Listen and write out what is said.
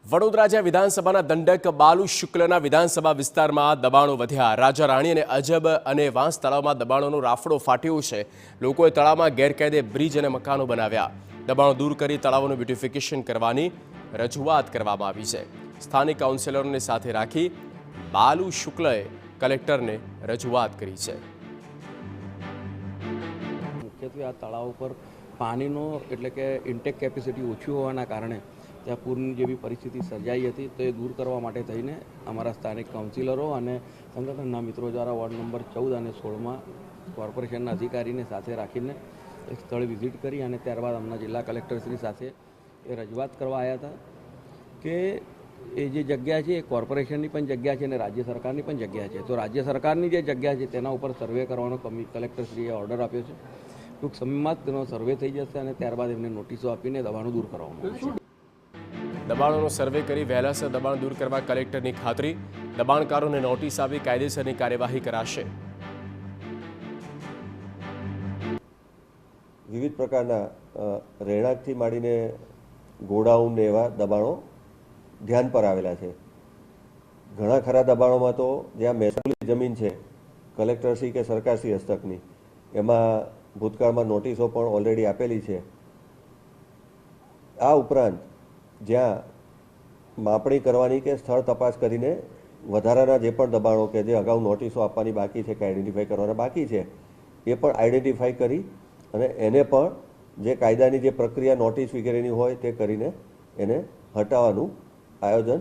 વડોદરા જ્યાં વિધાનસભાના દંડક બાલુ શુક્લના વિધાનસભા વિસ્તારમાં દબાણો વધ્યા। રાજા રાણી અને અજબ અને વાંસ તળાવમાં દબાણોનો રાફડો ફાટ્યો છે। લોકોએ તળાવમાં ગેરકાયદે બ્રિજ અને મકાનો બનાવ્યા। દબાણો દૂર કરી તળાવોનું બ્યુટિફિકેશન કરવાની રજૂઆત કરવામાં આવી છે। સ્થાનિક કાઉન્સિલરોને સાથે રાખી બાલુ શુક્લએ કલેક્ટરને રજૂઆત કરી છે। મુખ્યત્વે આ તળાવ પર પાણીનો એટલે કે ઇન્ટેક કેપેસિટી ઓછી હોવાના કારણે ત્યાં પૂરની જેવી પરિસ્થિતિ સર્જાઈ હતી। તો એ દૂર કરવા માટે થઈને અમારા સ્થાનિક કાઉન્સિલરો અને સંગઠનના મિત્રો દ્વારા વોર્ડ નંબર 14 અને 16માં કોર્પોરેશનના અધિકારીને સાથે રાખીને એક સ્થળ વિઝિટ કરી અને ત્યારબાદ અમના જિલ્લા કલેક્ટરશ્રી સાથે એ રજૂઆત કરવા આવ્યા હતા કે એ જે જગ્યા છે એ કોર્પોરેશનની પણ જગ્યા છે અને રાજ્ય સરકારની પણ જગ્યા છે। તો રાજ્ય સરકારની જે જગ્યા છે તેના ઉપર સર્વે કરવાનો કલેક્ટરશ્રીએ ઓર્ડર આપ્યો છે। ટૂંક સમયમાં જ તેનો સર્વે થઈ જશે અને ત્યારબાદ એમને નોટિસો આપીને દબાણો દૂર કરવામાં આવશે। દબાણોનો સર્વે કરી વહેલાસર દબાણ દૂર કરવા કલેક્ટરની ખાતરી। દબાણકારોને નોટિસ આપી કાયદેસરની કાર્યવાહી કરાશે। વિવિધ પ્રકારના રહેણાંકથી માંડીને ગોડાઉન ને એવા દબાણો ધ્યાન પર આવેલા છે। ઘણા ખરા દબાણોમાં તો જ્યાં મહેસૂલી જમીન છે કલેક્ટરશ્રી કે સરકારશ્રી હસ્તકની એમાં ભૂતકાળમાં નોટિસો પણ ઓલરેડી આપેલી છે। આ ઉપરાંત જ્યાં માપણી કરવાની કે સ્થળ તપાસ કરીને વધારાના જે પણ દબાણો કે જે અગાઉ નોટિસો આપવાની બાકી છે કે આઈડેન્ટિફાઈ કરવાના બાકી છે એ પણ આઈડેન્ટિફાઈ કરી અને એને પણ જે કાયદાની જે પ્રક્રિયા નોટિસ વગેરેની હોય તે કરીને એને હટાવવાનું આયોજન